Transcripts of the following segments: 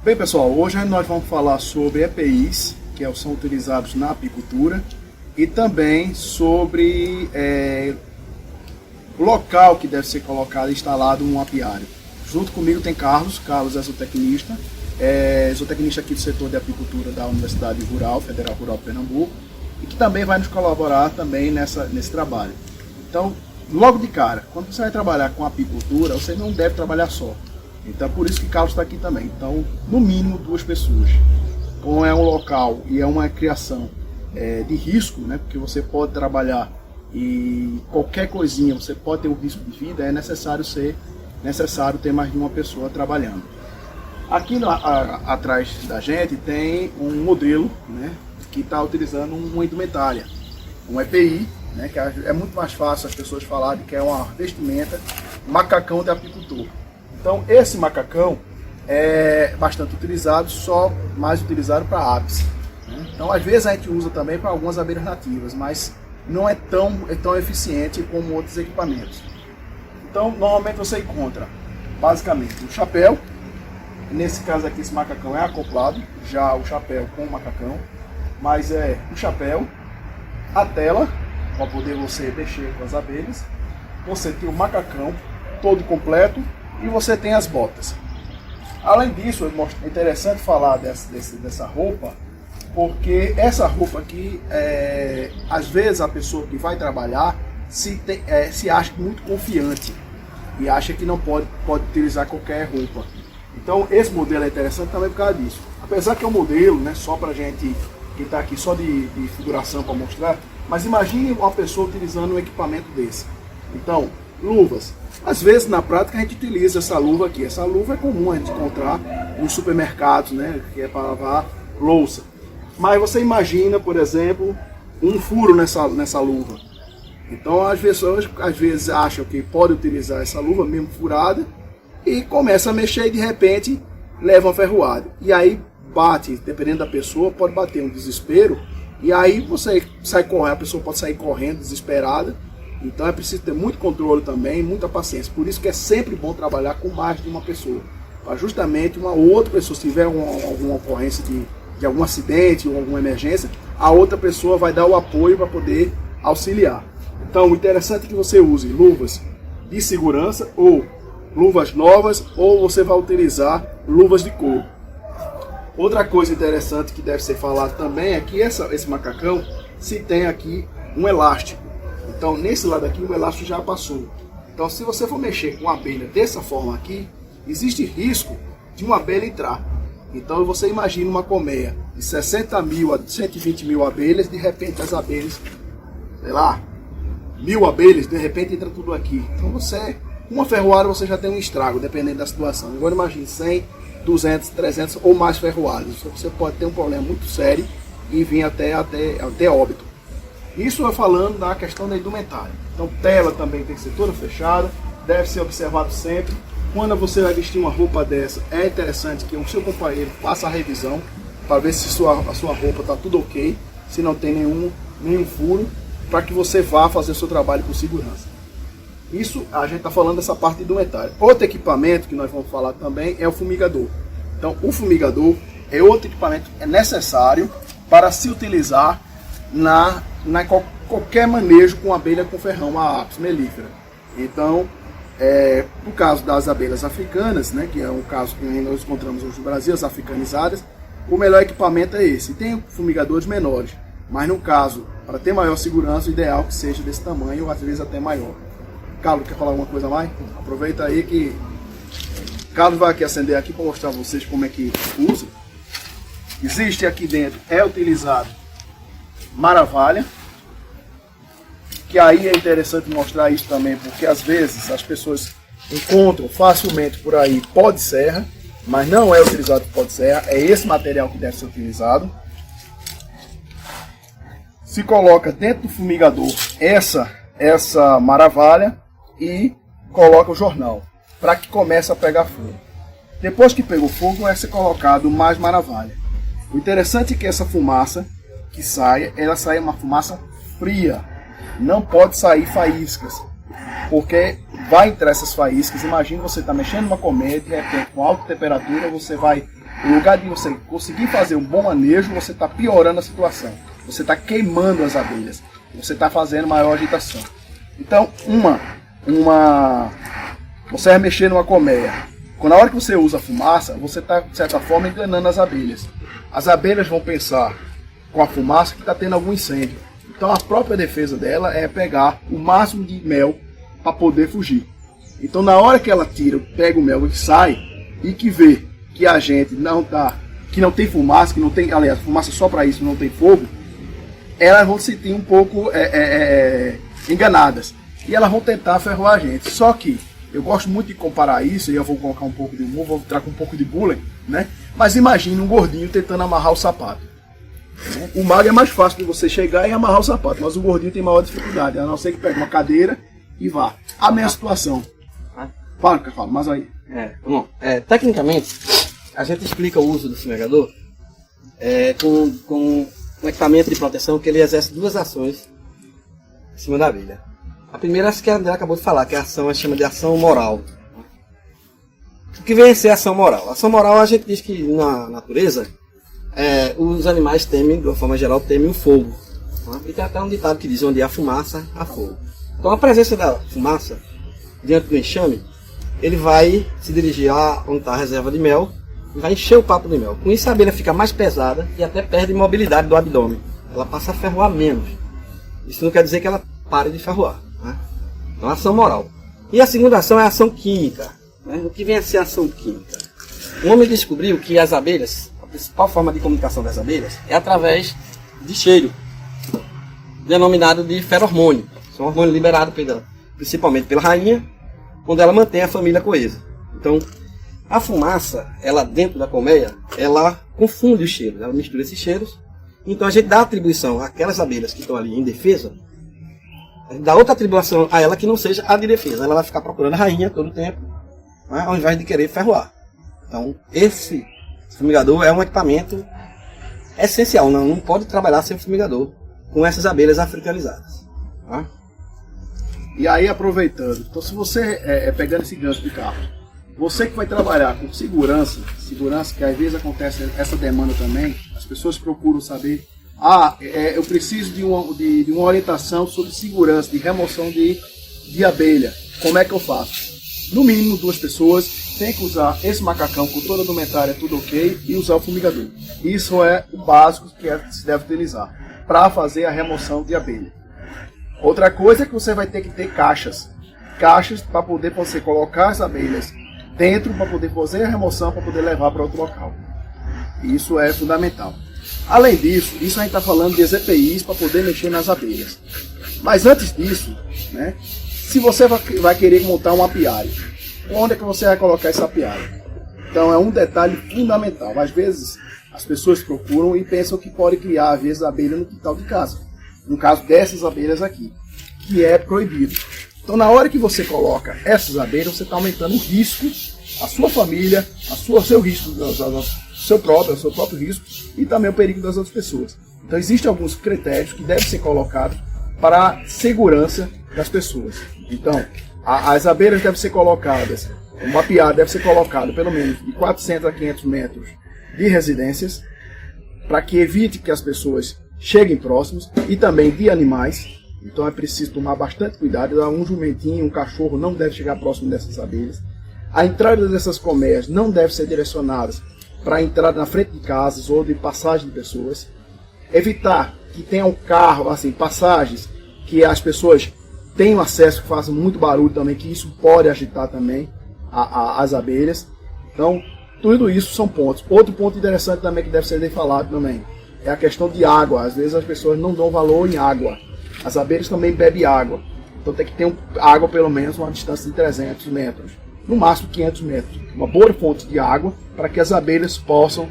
Bem, pessoal, hoje nós vamos falar sobre EPIs, que são utilizados na apicultura, e também sobre o local que deve ser colocado e instalado um apiário. Junto comigo tem Carlos é zootecnista, zootecnista aqui do setor de apicultura da Universidade Federal Rural de Pernambuco, e que também vai nos colaborar também nesse trabalho. Então, logo de cara, quando você vai trabalhar com apicultura, você não deve trabalhar só. Então, por isso que Carlos está aqui também. Então, no mínimo 2 pessoas. Como é um local e é uma criação de risco, né? Porque você pode trabalhar e qualquer coisinha, você pode ter um risco de vida, é necessário ter mais de uma pessoa trabalhando. Aqui atrás da gente tem um modelo, né, que está utilizando uma indumentária, um EPI, né, que é muito mais fácil as pessoas falarem que é uma vestimenta, um macacão de apicultor. Então esse macacão é bastante utilizado, só mais utilizado para aves, né? Então às vezes a gente usa também para algumas abelhas nativas, mas não é tão eficiente como outros equipamentos. Então normalmente você encontra basicamente o chapéu, nesse caso aqui esse macacão é acoplado, já o chapéu com o macacão, mas é o chapéu, a tela para poder você mexer com as abelhas, você tem o macacão todo completo, e você tem as botas. Além disso, é interessante falar dessa roupa, porque essa roupa aqui, às vezes a pessoa que vai trabalhar se acha muito confiante e acha que não pode utilizar qualquer roupa. Então esse modelo é interessante também por causa disso. Apesar que é um modelo, né, só para gente que está aqui só de figuração para mostrar, mas imagine uma pessoa utilizando um equipamento desse. Então, luvas. Às vezes, na prática, a gente utiliza essa luva aqui. Essa luva é comum a gente encontrar nos supermercados, né? Que é para lavar louça. Mas você imagina, por exemplo, um furo nessa luva. Então, as pessoas às vezes acham que pode utilizar essa luva mesmo furada e começa a mexer e de repente leva uma ferroada. E aí bate, dependendo da pessoa, pode bater um desespero. E aí você sai correndo, a pessoa pode sair correndo desesperada. Então é preciso ter muito controle também, muita paciência. Por isso que é sempre bom trabalhar com mais de uma pessoa. Para justamente uma outra pessoa, se tiver alguma ocorrência de algum acidente ou alguma emergência, a outra pessoa vai dar o apoio para poder auxiliar. Então o interessante é que você use luvas de segurança ou luvas novas, ou você vai utilizar luvas de couro. Outra coisa interessante que deve ser falado também é que esse macacão se tem aqui um elástico. Então, nesse lado aqui, o elástico já passou. Então, se você for mexer com a abelha dessa forma aqui, existe risco de uma abelha entrar. Então, você imagina uma colmeia de 60 mil a 120 mil abelhas, de repente as abelhas, sei lá, 1000 abelhas, de repente entra tudo aqui. Então, com uma ferroada, você já tem um estrago, dependendo da situação. Agora, imagine 100, 200, 300 ou mais ferroadas. Você pode ter um problema muito sério e vir até óbito. Isso é falando da questão da indumentária. Então, tela também tem que ser toda fechada, deve ser observado sempre. Quando você vai vestir uma roupa dessa, é interessante que o seu companheiro faça a revisão para ver se a sua roupa está tudo ok, se não tem nenhum furo, para que você vá fazer o seu trabalho com segurança. Isso a gente está falando dessa parte indumentária. Outro equipamento que nós vamos falar também é o fumigador. Então, o fumigador é outro equipamento que é necessário para se utilizar qualquer manejo com abelha com ferrão, a Apis mellifera. Então, no caso das abelhas africanas, né, que é um caso que nós encontramos hoje no Brasil, as africanizadas, o melhor equipamento é esse. Tem fumigadores menores, mas no caso, para ter maior segurança, o ideal é que seja desse tamanho ou às vezes até maior. Carlos, quer falar alguma coisa mais? Aproveita aí que Carlos vai aqui acender aqui para mostrar a vocês como é que usa. Existe aqui dentro, é utilizado maravalha, que aí é interessante mostrar isso também, porque às vezes as pessoas encontram facilmente por aí pó de serra, mas não é utilizado pó de serra, é esse material que deve ser utilizado. Se coloca dentro do fumigador essa maravalha e coloca o jornal, para que comece a pegar fogo. Depois que pegou fogo, é ser colocado mais maravalha. O interessante é que essa fumaça que saia, ela saia uma fumaça fria. Não pode sair faíscas, porque vai entrar essas faíscas. Imagina você está mexendo numa colmeia, de repente com alta temperatura você vai No lugar de você conseguir fazer um bom manejo, você está piorando a situação. Você está queimando as abelhas. Você está fazendo maior agitação. Então, você vai mexer numa colmeia. Na hora que você usa a fumaça, você está, de certa forma, enganando as abelhas. As abelhas vão pensar com a fumaça que está tendo algum incêndio. Então, a própria defesa dela é pegar o máximo de mel para poder fugir. Então, na hora que ela pega o mel e sai, e que vê que a gente que não tem fumaça, que não tem, aliás, fumaça só para isso, não tem fogo, elas vão se sentir um pouco enganadas. E elas vão tentar ferroar a gente. Só que eu gosto muito de comparar isso, e eu vou colocar um pouco de humor, vou trazer um pouco de bullying, né? Mas imagine um gordinho tentando amarrar o sapato. O magro é mais fácil de você chegar e amarrar o sapato, mas o gordinho tem maior dificuldade, a não ser que pegue uma cadeira e vá. A mesma situação. Fala, mas aí. Tecnicamente, a gente explica o uso do fumigador com um equipamento de proteção que ele exerce duas ações em cima da abelha. A primeira é que a André acabou de falar, que a ação chama de ação moral. O que vem a ser ação moral? Ação moral, a gente diz que na natureza os animais temem, de uma forma geral, temem o fogo. E tem até um ditado que diz: onde há fumaça, há fogo. Então a presença da fumaça diante do enxame, ele vai se dirigir a onde está a reserva de mel e vai encher o papo de mel. Com isso a abelha fica mais pesada e até perde mobilidade do abdômen. Ela passa a ferroar menos. Isso não quer dizer que ela pare de ferroar. Então, ação moral. E a segunda ação é a ação química. O que vem a ser a ação química? O homem descobriu que as abelhas, a principal forma de comunicação das abelhas é através de cheiro, denominado de feromônio. Isso é um hormônio liberado principalmente pela rainha, onde ela mantém a família coesa. Então, a fumaça, ela dentro da colmeia, ela confunde os cheiros, ela mistura esses cheiros. Então a gente dá atribuição àquelas abelhas que estão ali em defesa, dá outra atribuição a ela que não seja a de defesa. Ela vai ficar procurando a rainha todo o tempo, ao invés de querer ferroar. Então, esse fumigador é um equipamento essencial. Não pode trabalhar sem fumigador com essas abelhas africanizadas. E aí, aproveitando, então se você pegando esse gancho de carro, você que vai trabalhar com segurança que às vezes acontece essa demanda também, as pessoas procuram saber, eu preciso de uma orientação sobre segurança, de remoção de abelha, como é que eu faço? No mínimo 2 pessoas tem que usar esse macacão com toda a indumentária, tudo ok, e usar o fumigador. Isso é o básico que se deve utilizar para fazer a remoção de abelha. Outra coisa é que você vai ter que ter caixas para poder você colocar as abelhas dentro, para poder fazer a remoção, para poder levar para outro local. Isso é fundamental. Além disso, isso a gente está falando de EPIs para poder mexer nas abelhas. Mas antes disso, né, se você vai querer montar um apiário, onde é que você vai colocar esse apiário? Então é um detalhe fundamental. Às vezes as pessoas procuram e pensam que pode criar, às vezes, abelha no quintal de casa. No caso dessas abelhas aqui, que é proibido. Então na hora que você coloca essas abelhas, você está aumentando o risco, a sua família, o seu risco, o seu próprio risco e também o perigo das outras pessoas. Então existem alguns critérios que devem ser colocados para a segurança das pessoas. Então as abelhas devem ser colocadas, o mapeado deve ser colocado pelo menos de 400 a 500 metros de residências, para que evite que as pessoas cheguem próximos, e também de animais. Então é preciso tomar bastante cuidado. Um jumentinho, um cachorro não deve chegar próximo dessas abelhas. A entrada dessas colmeias não deve ser direcionada para a entrada na frente de casas ou de passagem de pessoas. Evitar que tenha um carro, assim, passagens que as pessoas tenham acesso, que façam muito barulho também, que isso pode agitar também as abelhas. Então, tudo isso são pontos. Outro ponto interessante também que deve ser falado também é a questão de água. Às vezes as pessoas não dão valor em água. As abelhas também bebem água. Então tem que ter água pelo menos uma distância de 300 metros. No máximo 500 metros. Uma boa fonte de água para que as abelhas possam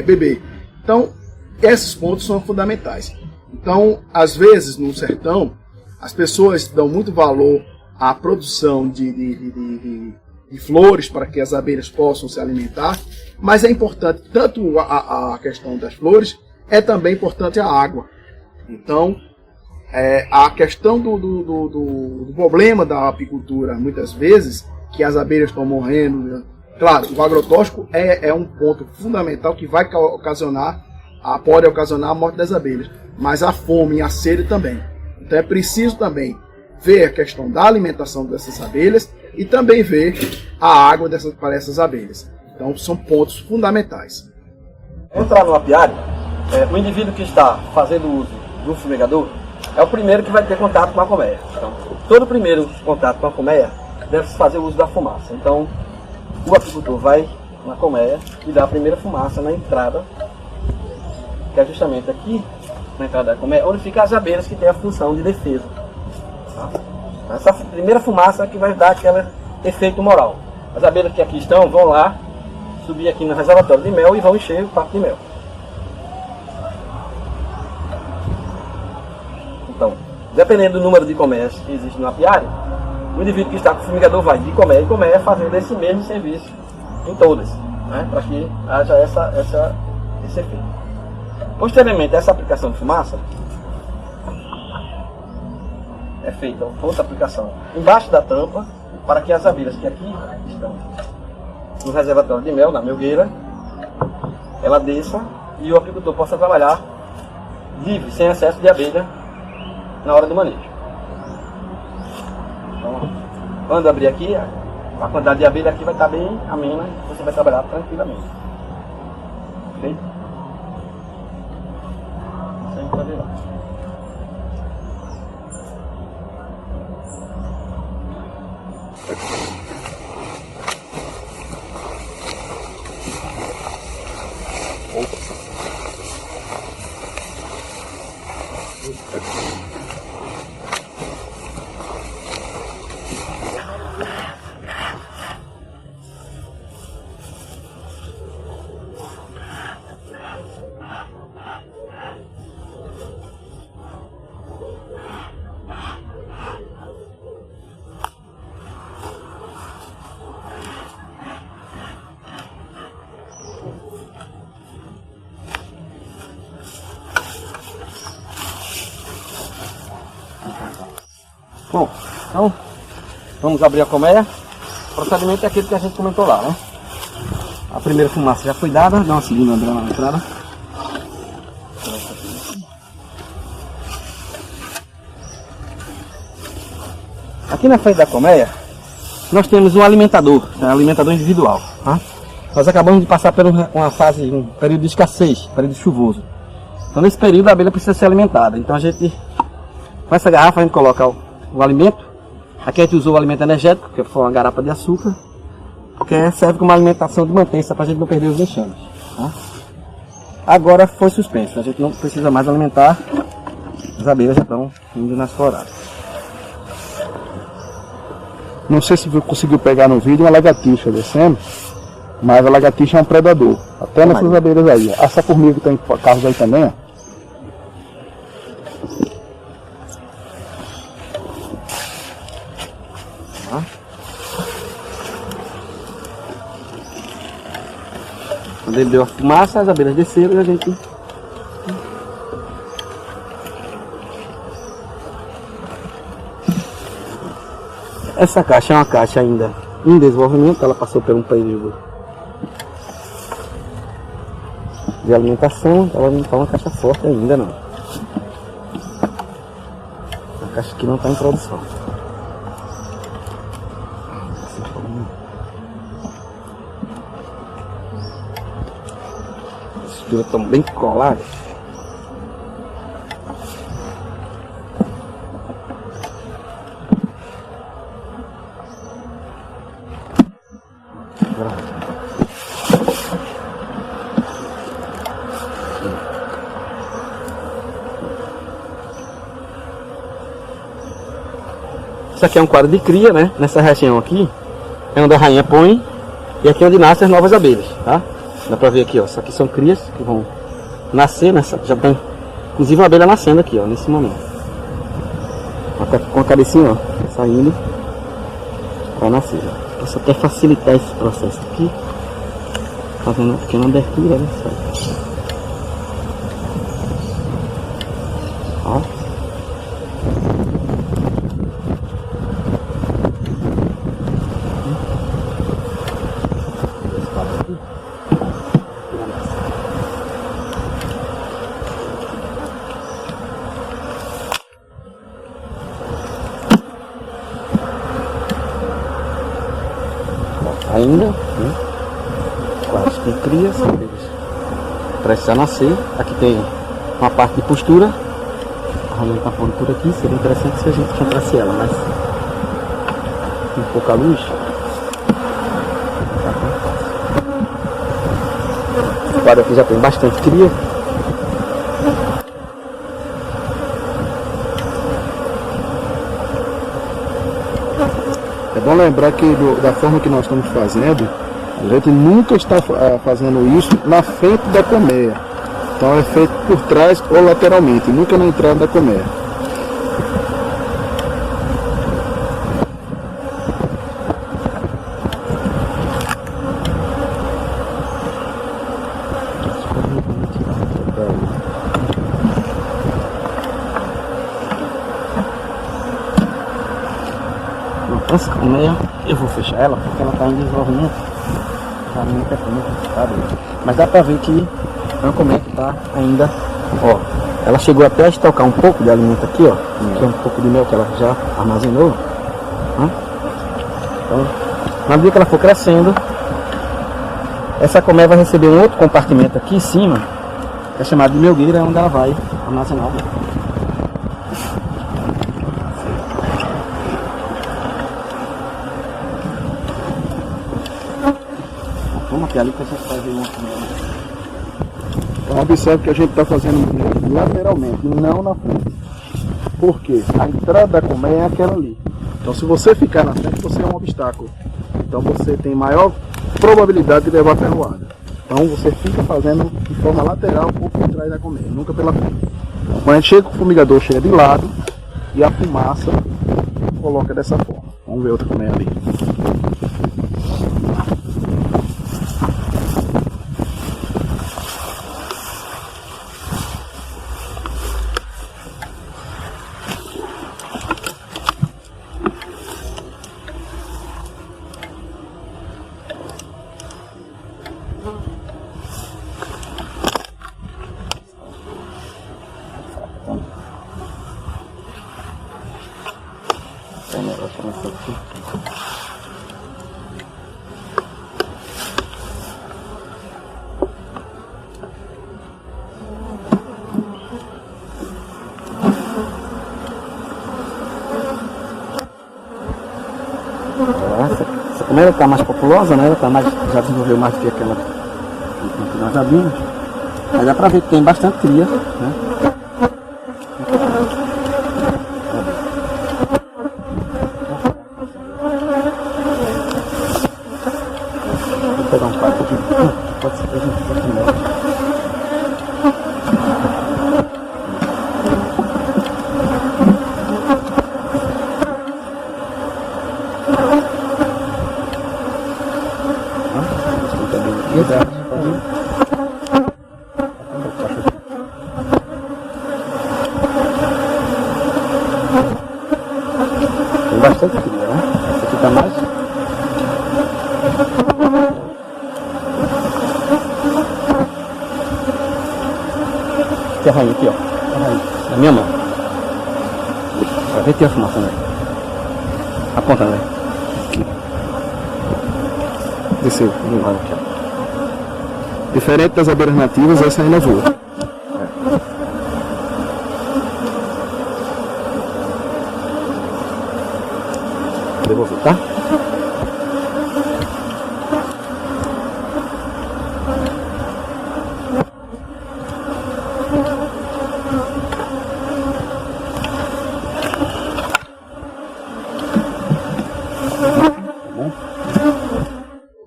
beber. Então, esses pontos são fundamentais. Então, às vezes, no sertão, as pessoas dão muito valor à produção de flores para que as abelhas possam se alimentar, mas é importante tanto a questão das flores, é também importante a água. Então, a questão do problema da apicultura, muitas vezes, que as abelhas estão morrendo, Claro, o agrotóxico é um ponto fundamental que vai pode ocasionar a morte das abelhas, mas a fome e a sede também. Então é preciso também ver a questão da alimentação dessas abelhas e também ver a água para essas abelhas. Então são pontos fundamentais. Entrar no apiário, o indivíduo que está fazendo uso do fumigador é o primeiro que vai ter contato com a colmeia. Então, todo primeiro contato com a colmeia deve-se fazer uso da fumaça. Então, o apicultor vai na colmeia e dá a primeira fumaça na entrada, que é justamente aqui, na entrada da colmeia, onde ficam as abelhas que têm a função de defesa. Tá? Essa primeira fumaça que vai dar aquele efeito moral. As abelhas que aqui estão vão lá, subir aqui no reservatório de mel e vão encher o parque de mel. Então, dependendo do número de colmeias que existe no apiário, o indivíduo que está com o fumigador vai de colmeia em colmeia fazendo esse mesmo serviço em todas, né, para que haja esse efeito. Posteriormente, essa aplicação de fumaça é feita outra aplicação embaixo da tampa, para que as abelhas que aqui estão no reservatório de mel, na melgueira, ela desça e o apicultor possa trabalhar livre, sem excesso de abelha na hora do manejo. Então, quando abrir aqui, a quantidade de abelha aqui vai estar bem amena e você vai trabalhar tranquilamente. Ok? Sem problema. Bom, então vamos abrir a colmeia. O procedimento é aquele que a gente comentou lá, né? A primeira fumaça já foi dada, dá uma segunda andada na entrada. Aqui na frente da colmeia nós temos um alimentador, um alimentador individual, tá? Nós acabamos de passar por uma fase, um período de escassez, período chuvoso. Então nesse período a abelha precisa ser alimentada. Então a gente, com essa garrafa, a gente coloca o alimento. Aqui a gente usou o alimento energético, que foi uma garapa de açúcar, que serve como alimentação de mantença para a gente não perder os enxames. Tá? Agora foi suspenso, a gente não precisa mais alimentar, as abelhas já estão indo nas floradas. Não sei se conseguiu pegar no vídeo uma lagartixa descendo, mas a lagartixa é um predador, até nessas abelhas aí. Essa formiga que tem carros aí também, ó. Quando ele deu a fumaça, as abelhas desceram e a gente... Essa caixa é uma caixa ainda em desenvolvimento, ela passou por um período de alimentação, ela não está uma caixa forte ainda não. A caixa aqui não está em produção. As estruturas estão bem coladas. Isso aqui é um quadro de cria, né? Nessa região aqui é onde a rainha põe e aqui é onde nascem as novas abelhas, tá? Dá pra ver aqui, ó. Isso aqui são crias que vão nascer, né? Já tem inclusive uma abelha nascendo aqui, ó, nesse momento. Com a cabecinha, ó, saindo para nascer. Ó. Só quer facilitar esse processo aqui, fazendo uma pequena abertura, né? Ó. ainda, né? Quase com crias, prestes a nascer. Aqui tem uma parte de postura. A rainha está pondo por aqui, seria interessante se a gente encontrasse ela, mas tem pouca luz. O quadro aqui já tem bastante cria. É bom lembrar que da forma que nós estamos fazendo, a gente nunca está fazendo isso na frente da colmeia. Então é feito por trás ou lateralmente, nunca na entrada da colmeia. Essa colmeia eu vou fechar ela porque ela está em desenvolvimento. Já não é muito, mas dá pra ver que é uma colmeia que está ainda, ó, ela chegou até a estocar um pouco de alimento aqui, ó, que é um pouco de mel que ela já armazenou, né? Então, na medida que ela for crescendo, essa colmeia vai receber um outro compartimento aqui em cima, que é chamado de melgueira, onde ela vai armazenar. Vamos ali que a gente vai ver uma colmeia. Então observe que a gente está fazendo lateralmente, não na frente. Por quê? A entrada da colmeia é aquela ali. Então se você ficar na frente, você é um obstáculo. Então você tem maior probabilidade de levar ferroada. Então você fica fazendo de forma lateral ou por trás da colmeia, nunca pela frente. Quando a gente chega, o fumigador chega de lado e a fumaça coloca dessa forma. Vamos ver outra colmeia ali. Essa colmeia está mais populosa, né? Ela tá mais, já desenvolveu mais do que aquela que nós já vimos. Aí dá pra ver que tem bastante cria, né? Vou pegar um quadro aqui. Pode ser que a gente possa. Tem bastante cria, né? Essa aqui tá mais. Tem a rainha aqui, ó. A rainha. Na minha mão. Vai ver que tem a fumaça, né? Aponta, né? Desceu, Olha aqui, ó. diferente das abelhas nativas, essa ainda voa. Devolver, tá?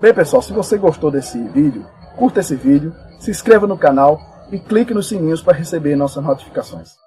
Bem pessoal, se você gostou desse vídeo, curta esse vídeo, se inscreva no canal e clique nos sininhos para receber nossas notificações.